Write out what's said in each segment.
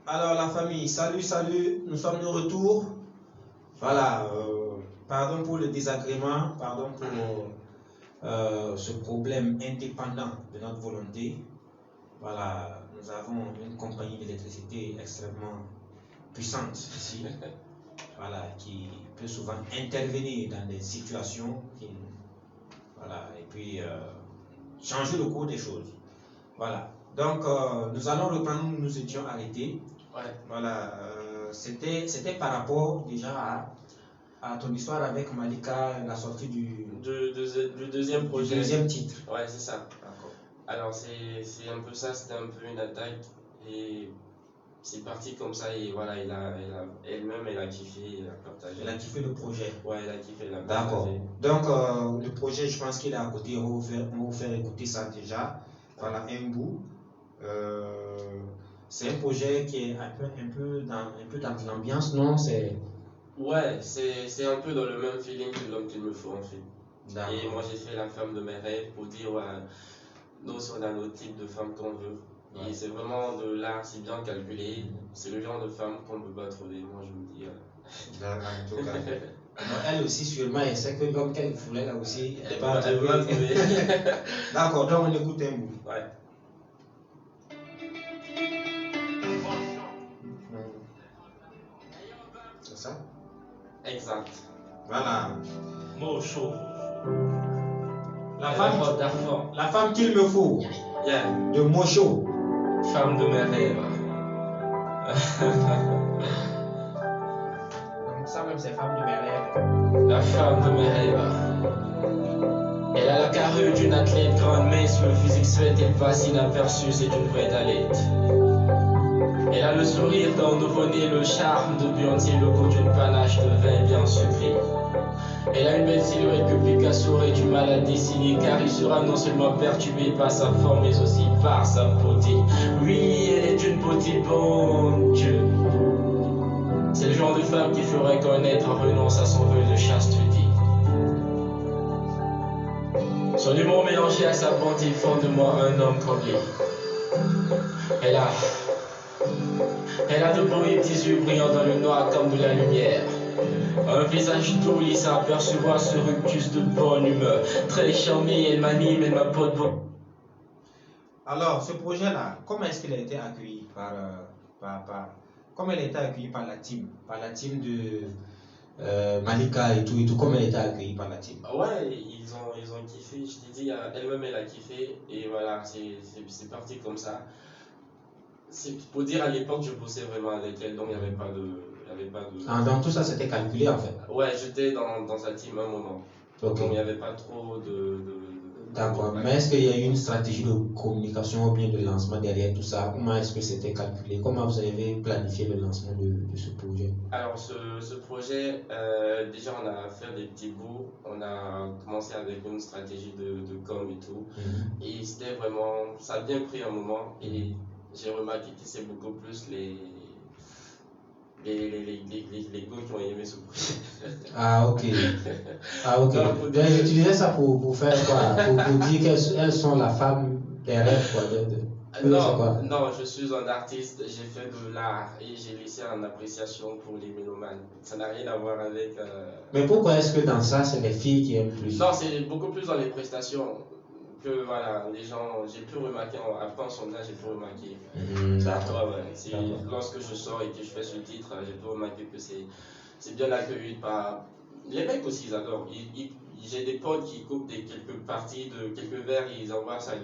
Alors la famille, salut, nous sommes de retour. Voilà, pardon pour le désagrément, pardon pour ce problème indépendant de notre volonté. Voilà, nous avons une compagnie d'électricité extrêmement puissante ici, voilà, qui peut souvent intervenir dans des situations voilà, et puis changer le cours des choses. Voilà, donc nous allons reprendre où nous étions arrêtés. Ouais. Voilà, c'était par rapport déjà à ton histoire avec Malika, la sortie du deuxième projet. Du deuxième titre. Ouais, c'est ça. Alors c'est un peu ça, c'était un peu une attaque et c'est parti comme ça et voilà, elle-même elle a kiffé, elle a partagé. Elle a kiffé le projet. Ouais, elle a kiffé, elle a partagé. D'accord. Donc le projet, je pense qu'il est à côté, on va vous faire écouter ça déjà. Voilà un bout. C'est un projet qui est un peu dans l'ambiance, non? Ouais, c'est un peu dans le même feeling que l'homme qu'il me faut en fait. Et moi j'ai fait la femme de mes rêves pour dire nous on a notre type de femme qu'on veut. Ouais. Et c'est vraiment de l'art, c'est bien calculé. C'est le genre de femme qu'on ne peut pas trouver, moi je me dis. En tout cas. Elle aussi sûrement, elle sait que l'homme qu'elle voulait là aussi, elle va trouver. D'accord, donc on écoute un bout. Ouais. C'est ça? Exact. Voilà. Mocho. La femme qu'il me faut. Yeah. De Mocho. Femme de mes rêves. Donc ça même c'est femme de mes rêves. La femme de mes rêves. Elle a la carrure d'une athlète grande mince, le physique souhaite, elle passe inaperçue, c'est une vraie talente. Elle a le sourire d'un nouveau-né, le charme de Beyoncé, le goût d'une panache de vin bien sucré. Elle a une belle silhouette que Picasso aurait du mal à dessiner, car il sera non seulement perturbé par sa forme, mais aussi par sa beauté. Oui, elle est d'une beauté, bon Dieu. C'est le genre de femme qui ferait connaître en renonce à son vœu de chasteté. Son humour mélangé à sa bonté font de moi un homme comme lui. Elle a de beaux petits yeux brillants dans le noir comme de la lumière. Un visage doux, lisse à apercevoir ce rictus de bonne humeur. Très charmée, elle m'anime, elle m'apporte beaucoup. Alors, ce projet-là, comment est-ce qu'il a été accueilli comment il a été accueilli par la team de Malika et tout, comment elle a été accueillie par la team? Ouais, ils ont kiffé, je t'ai dit, elle-même elle a kiffé, et voilà, c'est parti comme ça. C'est pour dire, à l'époque, je bossais vraiment avec elle, donc il n'y avait pas de... Ah, donc tout ça c'était calculé en fait? Ouais, j'étais dans sa team à un moment. Okay. Donc il n'y avait pas trop de D'accord, mais est-ce qu'il y a eu une stratégie de communication ou bien de lancement derrière tout ça? Comment est-ce que c'était calculé? Comment vous avez planifié le lancement de ce projet? Alors ce projet, déjà on a fait des petits bouts, on a commencé avec une stratégie de com et tout, et c'était vraiment, ça a bien pris un moment, et j'ai remarqué que c'est beaucoup plus les gars qui ont aimé ce projet. Ah ok. Donc j'utilisais ça pour faire quoi? Pour dire qu'elles sont la femme des rêves quoi. Non, je suis un artiste, j'ai fait de l'art et j'ai laissé en appréciation pour les mélomanes. Ça n'a rien à voir avec... Mais pourquoi est-ce que dans ça, c'est les filles qui aiment plus? Non, c'est beaucoup plus dans les prestations que voilà, les gens, j'ai pu remarquer, après en sondage, j'ai pu remarquer. D'accord. Ouais. Lorsque je sors et que je fais ce titre, j'ai pu remarquer que c'est bien accueilli par... Les mecs aussi, ils adorent. J'ai des potes qui coupent quelques parties de quelques vers, ils envoient ça à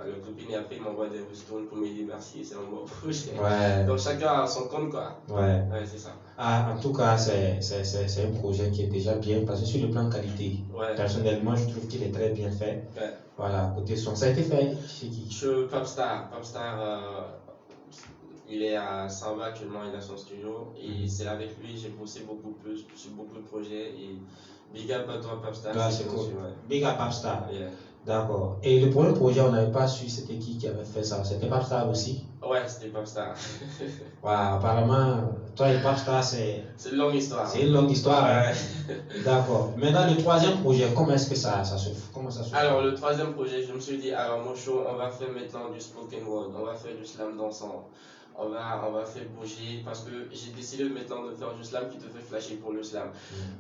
leur copine et après ils m'envoient des ristournes pour me dire merci, c'est un bon projet. Ouais. Donc chacun a son compte quoi. Ouais. Ouais, c'est ça. Ah, en tout cas, c'est un projet qui est déjà bien passé sur le plan qualité. Ouais. Personnellement, je trouve qu'il est très bien fait. Ouais. Voilà, côté son. Ça a été fait chez qui? Chez Popstar. Il est à Samba actuellement, il a son studio et c'est avec lui j'ai bossé beaucoup plus sur beaucoup de projets et big up à toi Popstar. Ah, c'est cool. Ouais. Big up Popstar. Yeah. D'accord. Et le premier projet, on n'avait pas su c'était qui avait fait ça. C'était Popstar aussi? Ouais, c'était Popstar. Ouais, apparemment, toi et Popstar, c'est une longue histoire. C'est une longue histoire. Ouais. D'accord. Maintenant, le troisième projet, comment est-ce que ça se fait? Alors, le troisième projet, je me suis dit, alors Mocho, on va faire maintenant du spoken word, on va faire du slam dansant, on va faire bouger parce que j'ai décidé maintenant de faire du slam qui te fait flasher pour le slam.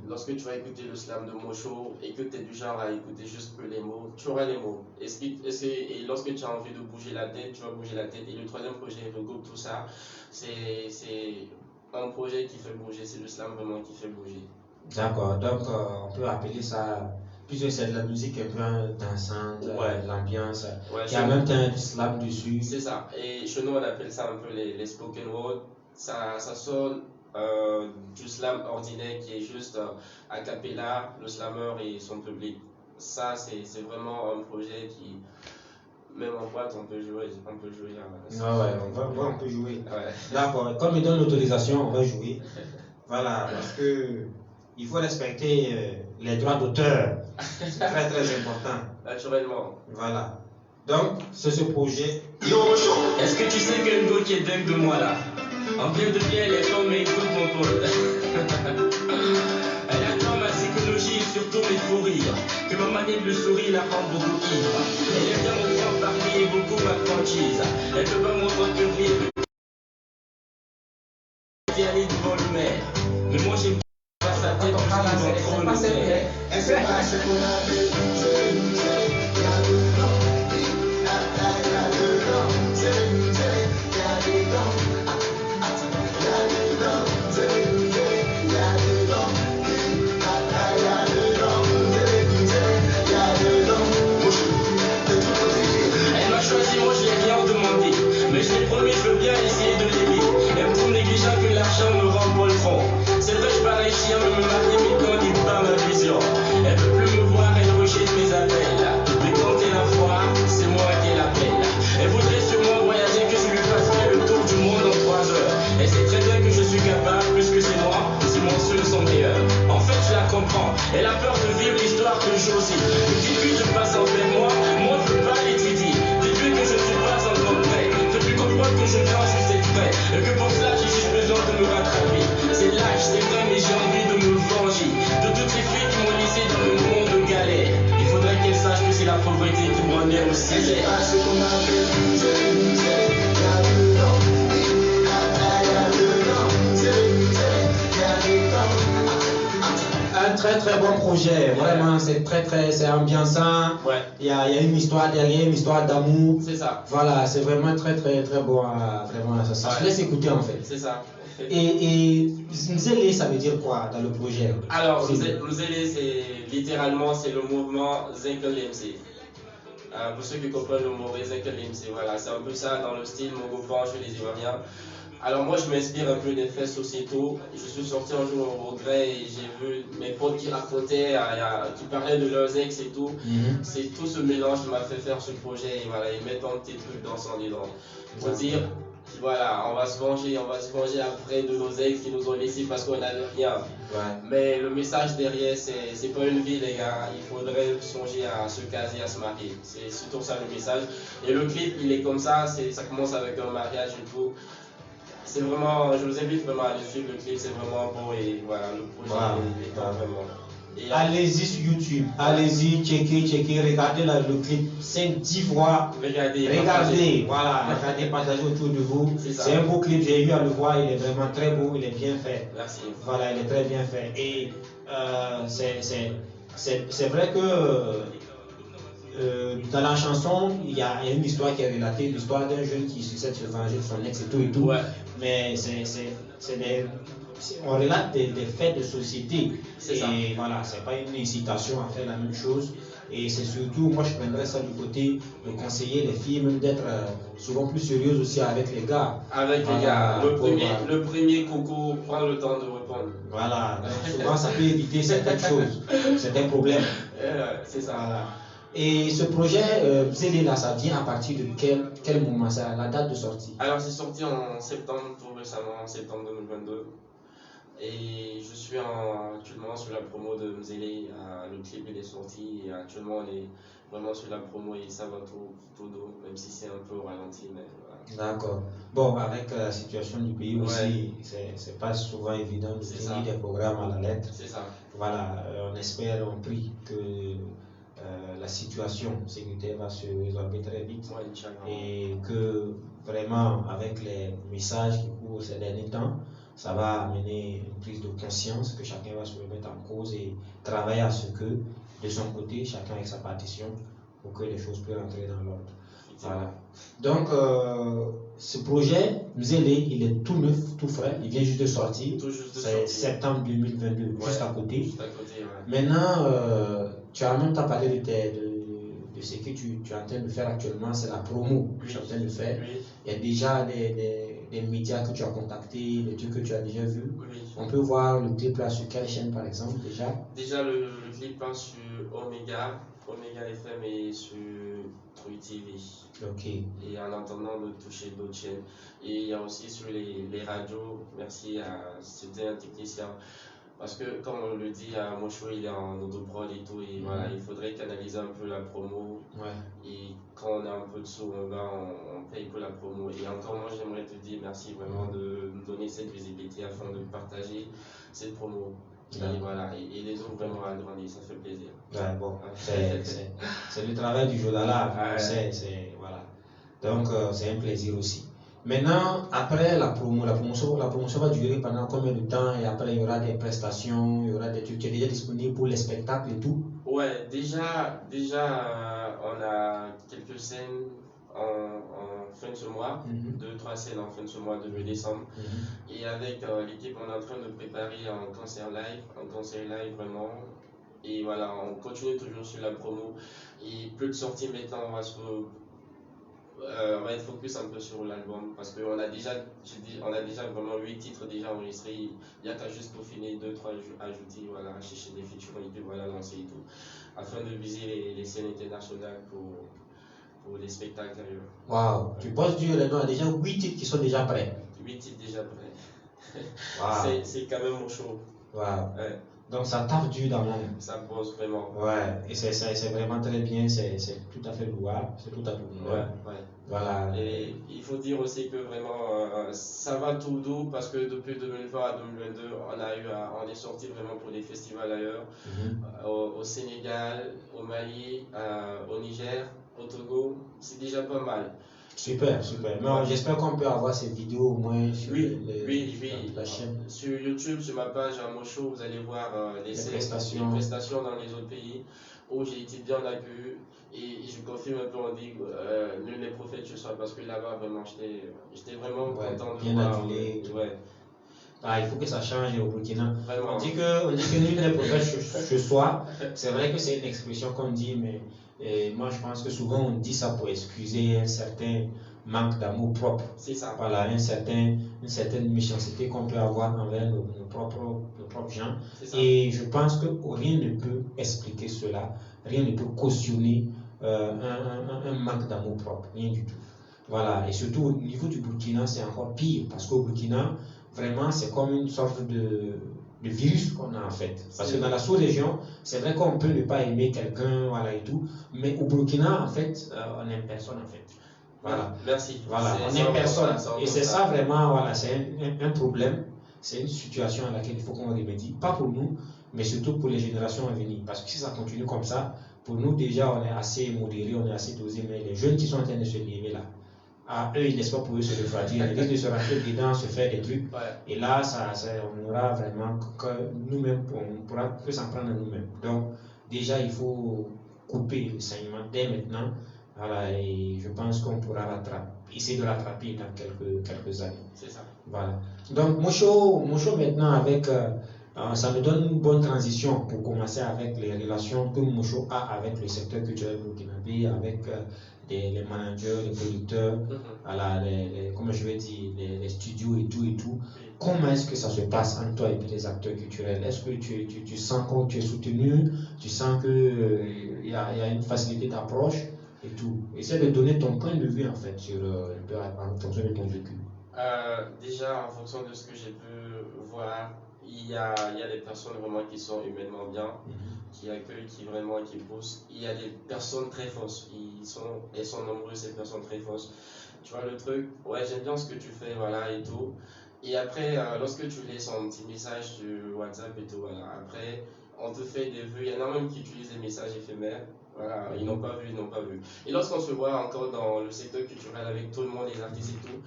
Lorsque tu vas écouter le slam de Mocho et que tu es du genre à écouter juste que les mots, tu auras les mots. Et lorsque tu as envie de bouger la tête, tu vas bouger la tête. Et le troisième projet regroupe tout ça. C'est un projet qui fait bouger, c'est le slam vraiment qui fait bouger. D'accord, donc on peut appeler ça, puisque c'est de la musique un peu dansante, l'ambiance, qui a même un slam dessus. C'est ça, et chez nous on appelle ça un peu les spoken word. Ça sonne du slam ordinaire qui est juste a cappella, le slammer et son public. Ça c'est vraiment un projet qui, même en boîte on peut jouer. On peut jouer. Ouais. D'accord, comme il donne l'autorisation, on va jouer. Voilà, parce que il faut respecter les droits d'auteur. C'est très très important. Naturellement. Voilà. Donc, c'est ce projet. Est-ce que tu sais que Ngo qui est dingue de moi là? En bien de bien, elle est comme écoute mon pote. Elle attend ma psychologie et surtout mes fous rires. Que ma manière de le sourire la rend beaucoup ivre. Elle aime bien mon faire parler et beaucoup ma franchise. Elle peut pas m'entretenir. Elle aller devant le maire. Mais moi j'ai pas sa tête parce qu'ils vont trop le faire. Elle sait pas ce qu'on a fait. Elle a peur de vivre l'histoire que Josie. Depuis que je passe en fait moi je veux pas l'étudier. Depuis que je suis pas en mode prêt, fais-tu comprendre que je viens juste exprès. Et que pour cela j'ai juste besoin de me rattraper. C'est lâche, c'est vrai, mais j'ai envie de me venger de toutes les filles qui m'ont laissé dans le monde de galère. Il faudrait qu'elles sachent que c'est la pauvreté qui m'en est aussi. Et c'est pas ce qu'on a fait. Un très très bon projet, vraiment c'est ambiançant. Ouais. Il y a une histoire derrière, une histoire d'amour. C'est ça. Voilà, c'est vraiment très très très bon, vraiment ça se laisse écouter en fait. C'est ça. Et Nzélé, ça veut dire quoi dans le projet? Alors Nzélé, c'est littéralement c'est le mouvement Zenkelemse. Pour ceux qui comprennent le mot Zenkelemse, voilà, c'est un peu ça dans le style Mogopan chez les Ivoiriens. Alors moi je m'inspire un peu des faits sociétaux. Je suis sorti un jour au regret et j'ai vu mes potes qui racontaient, qui parlaient de leurs ex et tout. C'est tout ce mélange qui m'a fait faire ce projet et voilà, ils mettent un petit truc dans son dedans. Pour dire, voilà, on va se venger après de nos ex qui nous ont laissés parce qu'on n'avait rien. Mais le message derrière, c'est pas une vie les gars, il faudrait songer à se caser, à se marier. C'est surtout ça le message. Et le clip il est comme ça commence avec un mariage et tout. C'est vraiment, je vous invite vraiment à le suivre, le clip c'est vraiment beau et voilà, le projet est vraiment. Allez-y sur YouTube, allez-y, checker, regardez le clip 5-10 fois. Regardez, voilà, regardez, partagez autour de vous. C'est un beau clip, j'ai eu à le voir, il est vraiment très beau, il est bien fait. Merci. Voilà, il est très bien fait. Et c'est vrai que dans la chanson, il y a une histoire qui est relatée, l'histoire d'un jeune qui essaie de se venger de son ex et tout et tout. Ouais. Mais on relate des faits de société. C'est et ça. Voilà, c'est pas une incitation à faire la même chose. Et c'est surtout, moi je prendrais ça du côté de conseiller les filles, même d'être souvent plus sérieuses aussi avec les gars. Avec les gars, le premier coucou, prends le temps de répondre. Voilà, donc souvent ça peut éviter certaines choses, certains problèmes. C'est ça. Voilà. Et ce projet, Zélé, là, ça vient à partir de quel moment, ça, la date de sortie? Alors c'est sorti en septembre, tout récemment, en septembre 2022. Et je suis actuellement sur la promo de Mzélé, le clip il est sorti et actuellement on est vraiment sur la promo et ça va tout doux, même si c'est un peu au ralenti. Mais voilà. D'accord. Bon, avec la situation du pays aussi, c'est pas souvent évident de tenir des programmes à la lettre. C'est ça. Voilà, on espère, on prie que la situation sécuritaire va se résorber très vite. Ouais, Inch'Allah. Et que vraiment, avec les messages qui courent ces derniers temps, ça va amener une prise de conscience, que chacun va se remettre en cause et travailler à ce que, de son côté, chacun ait sa partition pour que les choses puissent rentrer dans l'ordre. Voilà. Donc, ce projet, Musélé, il est tout neuf, tout frais, il vient juste de sortir. C'est septembre 2022, juste à côté. Juste à côté, ouais. Maintenant, tu as même parlé de ce que tu es en train de faire actuellement, c'est la promo que tu es en train de faire. Oui. Il y a déjà des médias que tu as contactés, des trucs que tu as déjà vus. Oui. On peut voir le clip là sur quelle chaîne par exemple déjà? Déjà le clip passe sur Omega FM et sur True TV. Ok. Et en attendant de toucher d'autres chaînes. Et il y a aussi sur les radios, merci à certains techniciens. Parce que comme on le dit, Mocho il est en autoprod et tout, et voilà, il faudrait canaliser un peu la promo. Ouais. Et quand on a un peu de sous, on paye pour la promo. Et encore moi j'aimerais te dire merci vraiment de nous donner cette visibilité afin de partager cette promo. Et voilà, et aidez-nous vraiment à grandir, ça fait plaisir. Ouais, bon, c'est le travail du journal, voilà. Donc c'est un plaisir aussi. Maintenant, après la promotion va durer pendant combien de temps et après il y aura des prestations, il y aura des trucs. Tu es déjà disponible pour les spectacles et tout? Ouais, déjà on a quelques scènes en fin de ce mois, 2-3 scènes en fin de ce mois de décembre. Et avec l'équipe, on est en train de préparer un concert live vraiment. Et voilà, on continue toujours sur la promo. Et plus de sorties maintenant, on va être focus un peu sur l'album parce qu'on a déjà vraiment 8 titres déjà enregistrés. Il n'y a qu'à juste peaufiner 2-3 ajouter, voilà, chercher des features et puis voilà, lancer et tout. Afin de viser les scènes internationales pour les spectacles ailleurs. Waouh, tu penses Dieu, il y a déjà 8 titres qui sont déjà prêts. 8 titres déjà prêts. Wow. C'est quand même mon show. Wow. Ouais. Donc ça tape dur dans mon. Ça bosse vraiment. Ouais, et c'est vraiment très bien, c'est tout à fait louable, c'est tout à fait louable. Ouais. Voilà. Et il faut dire aussi que vraiment ça va tout doux parce que depuis 2020 à 2022, on est sorti vraiment pour des festivals ailleurs, au Sénégal, au Mali, au Niger, au Togo, c'est déjà pas mal. Super. Mais j'espère qu'on peut avoir ces vidéos au moins sur la chaîne. Sur YouTube, sur ma page Mocho, vous allez voir les prestations dans les autres pays où j'ai été bien accueilli. Et je confirme un peu, on dit nul n'est prophète ce soir parce que là-bas, vraiment, j'étais vraiment content de bien voir. Adulé. Ouais. Ah, il faut que ça change au Burkina. Vraiment. On dit que nul n'est prophète ce soir. C'est vrai que c'est une expression qu'on dit, mais moi je pense que souvent on dit ça pour excuser un certain manque d'amour propre. C'est ça. Voilà, une certaine méchanceté qu'on peut avoir envers nos propres gens. Et je pense que rien ne peut expliquer cela, rien ne peut cautionner un manque d'amour propre, rien du tout. Voilà, et surtout au niveau du Burkina, c'est encore pire, parce qu'au Burkina, vraiment, c'est comme une sorte de virus qu'on a en fait. Parce que dans la sous-région, c'est vrai qu'on peut ne pas aimer quelqu'un, voilà et tout, mais au Burkina, en fait, on n'aime personne en fait. Voilà. Merci. Voilà, on n'aime personne. Et c'est ça vraiment, voilà, c'est un problème, c'est une situation à laquelle il faut qu'on remédie, pas pour nous, mais surtout pour les générations à venir. Parce que si ça continue comme ça, pour nous déjà, on est assez modéré, on est assez dosé, mais les jeunes qui sont en train de se lever là, eux, ils laissent pas pour eux se refroidir, ils risquent de se rentrer dedans, se faire des trucs. Et là, on aura vraiment que nous-mêmes, on pourra que s'en prendre à nous-mêmes. Donc, déjà, il faut couper le saignement dès maintenant. Voilà, et je pense qu'on pourra essayer de rattraper dans quelques années. C'est ça. Voilà. Donc, Mocho maintenant, avec, ça me donne une bonne transition pour commencer avec les relations que Mocho a avec le secteur culturel burkinabé, avec les managers, les producteurs, voilà, comment je vais dire, les studios et tout. Comment est-ce que ça se passe entre toi et puis les acteurs culturels? Est-ce que tu sens que tu es soutenu? Tu sens qu'il y a une facilité d'approche et tout? Essaie de donner ton point de vue en fait en fonction de ton vécu. Déjà, en fonction de ce que j'ai pu voir, il y a des personnes vraiment qui sont humainement bien, qui accueillent, qui poussent. Il y a des personnes très fausses. Elles sont nombreuses, ces personnes très fausses. Tu vois le truc? Ouais, j'aime bien ce que tu fais, voilà, et tout. Et après, lorsque tu laisses un petit message sur WhatsApp et tout, voilà, après, on te fait des vues. Il y en a même qui utilisent des messages éphémères. Voilà, ils n'ont pas vu, ils n'ont pas vu. Et lorsqu'on se voit encore dans le secteur culturel avec tout le monde, les artistes et tout,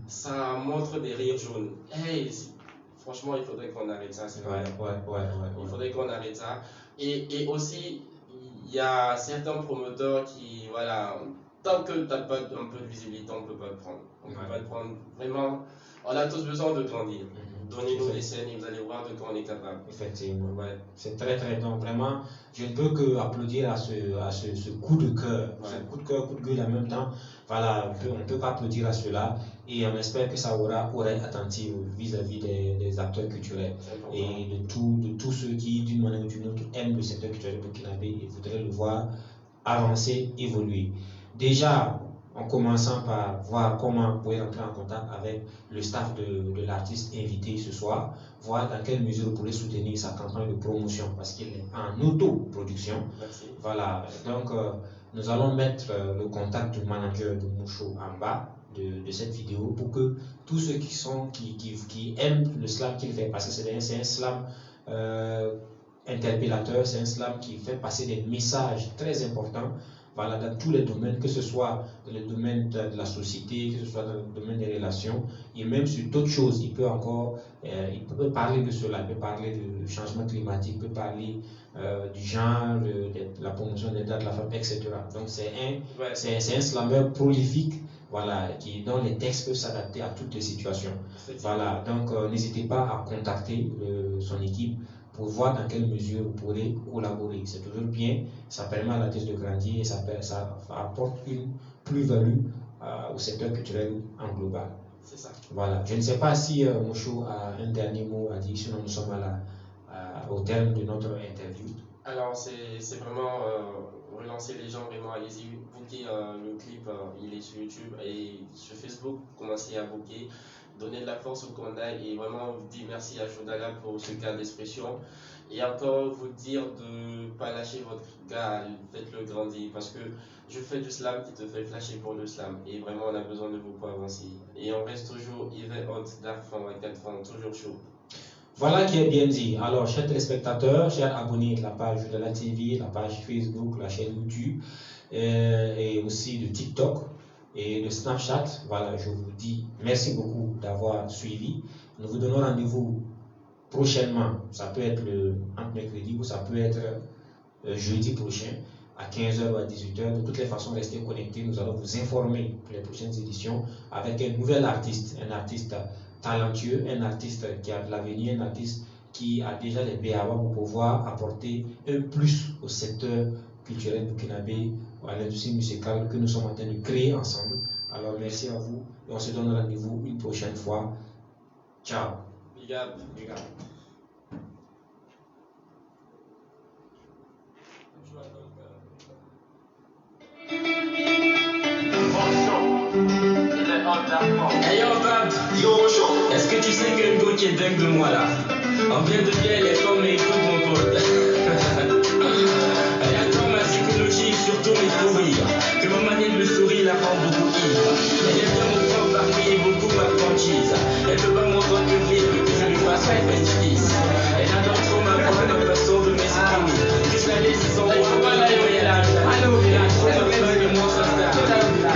ça montre des rires jaunes. Hey, franchement, il faudrait qu'on arrête ça, c'est vrai. Il faudrait qu'on arrête ça. Et aussi, il y a certains promoteurs qui, voilà, tant que tu n'as pas un peu de visibilité, on ne peut pas le prendre. On ne peut pas le prendre. Vraiment, on a tous besoin de grandir. Donnez-nous des scènes et vous allez voir de quoi on est capable. Effectivement, c'est très très bien. Vraiment, je ne peux que applaudir à ce coup de cœur, ce coup de cœur, coup de gueule en même temps. Voilà, on ne peut pas applaudir à cela et on espère que ça aura oreille attentive vis-à-vis des acteurs culturels et de tous ceux qui, d'une manière ou d'une autre, aiment le secteur culturel burkinabé et voudraient le voir avancer, évoluer. Déjà, en commençant par voir comment vous pouvez entrer en contact avec le staff de l'artiste invité ce soir, voir dans quelle mesure vous pourrez soutenir sa campagne de promotion parce qu'il est en autoproduction. Voilà, donc nous allons mettre le contact du manager de Moucho en bas de cette vidéo pour que tous ceux qui aiment le slam qu'il fait, parce que c'est un slam interpellateur, c'est un slam qui fait passer des messages très importants. Voilà, dans tous les domaines, que ce soit dans le domaine de la société, que ce soit dans le domaine des relations, et même sur d'autres choses, il peut parler de cela, il peut parler du changement climatique, il peut parler du genre, de la promotion des droits de la femme, etc. Donc c'est un slammer prolifique, voilà, dont les textes peuvent s'adapter à toutes les situations. Voilà, donc n'hésitez pas à contacter son équipe pour voir dans quelle mesure vous pourrez collaborer. C'est toujours bien, ça permet à l'artiste de grandir et ça apporte une plus-value au secteur culturel en global. C'est ça. Voilà. Je ne sais pas si Moucho a un dernier mot à dire, sinon nous sommes au terme de notre interview. Alors c'est vraiment relancer les gens, vraiment allez-y, booker le clip, il est sur YouTube et sur Facebook, commencez à booker. Donner de la force au Konda et vraiment vous dire merci à Jodala pour ce cas d'expression et encore vous dire de ne pas lâcher votre gars, faites-le grandir parce que je fais du slam qui te fait flasher pour le slam et vraiment on a besoin de vous pour avancer et on reste toujours hiver hot, dark fan, 24 francs, toujours chaud. Voilà qui est bien dit. Alors, chers téléspectateurs, chers abonnés de la page de la TV, la page Facebook, la chaîne YouTube et aussi de TikTok et de Snapchat, voilà, je vous dis merci beaucoup d'avoir suivi. Nous vous donnons rendez-vous prochainement. Ça peut être entre mercredi ou ça peut être jeudi prochain à 15h ou à 18h. De toutes les façons, restez connectés. Nous allons vous informer pour les prochaines éditions avec un nouvel artiste, un artiste talentueux, un artiste qui a de l'avenir, un artiste qui a déjà les BABA pour pouvoir apporter un plus au secteur culturel burkinabé, à l'industrie musicale que nous sommes en train de créer ensemble. Alors merci à vous et on se donne rendez-vous une prochaine fois. Ciao. Big up. Big up. Hey yo Fab, est-ce que tu sais que Ngo qui est dingue de moi là? En bien de bien, les femmes écoutent mon pote. Elle attend ma psychologie, surtout mes sourires. Que ma manière de sourire la rend beaucoup ivre. Elle aime bien mon corps parmi beaucoup ma franchise. Elle veut pas m'entendre que je lui fasse un French kiss. Elle adore trop ma voix, ma façon de m'exprimer. Juste la laisse sans voix, la voyage. De moi ça start.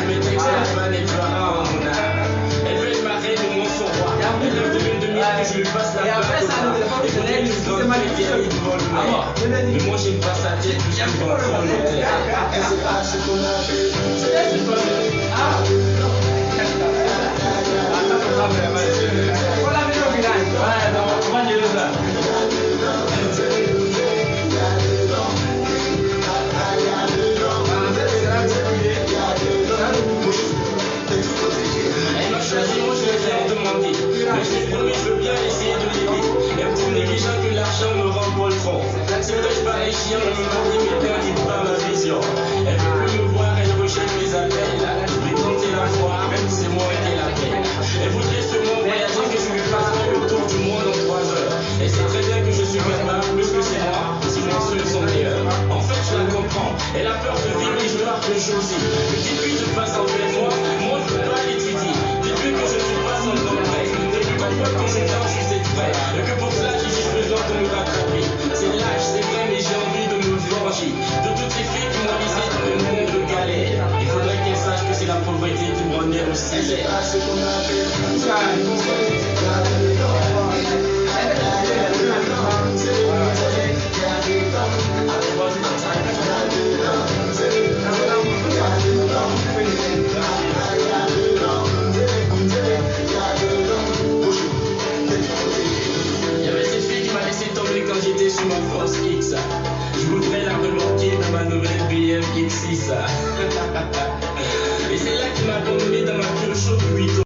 Je me texte la fan et je la rends en mon âme. Elle veut être ma reine et moi son roi. Elle rêve de lune de miel que je lui passe la balle. Et pour dire que je grande fille qui arrive devant le maire. Mais moi j'aime pas sa tête, je suis dans le fond de l'hôtel. C'est pas ce qu'on a fait. C'est pas elle m'a choisi, moi je l'ai rien demandé. Mais je l'ai promis, je veux bien essayer de l'aider. Elle me trouve négligent que l'argent me rend pas le fond. C'est vrai, je parais chien, mais me dit, mais t'inquiète pas ma vision. Elle veut plus me voir, elle rejette mes appels. Je vais tenter la voir, même si c'est moi qui ai la peine. Elle voudrait sûrement voyager, que je lui fasse le tour du monde en 3 heures. Elle sait très bien que je suis capable, plus que c'est moi, sinon ceux sont meilleurs. En fait, je la comprends, elle a peur de vivre l'histoire de Josie. Mais dites-lui de face envers moi, moi je veux pas l'étudier. Dites-lui que je suis pas sans complexe. Dites-lui qu'en fait, quand je viens, je suis prêt. Et que pour cela, j'ai besoin de me rattraper. C'est lâche, c'est vrai, mais j'ai envie de me venger de toutes ces filles qui m'ont c'est pas ce qu'on appelle quand j'étais sur ma force X. Je voudrais la remarquer dans ma nouvelle BM X6. Et c'est là qu'il m'a tombé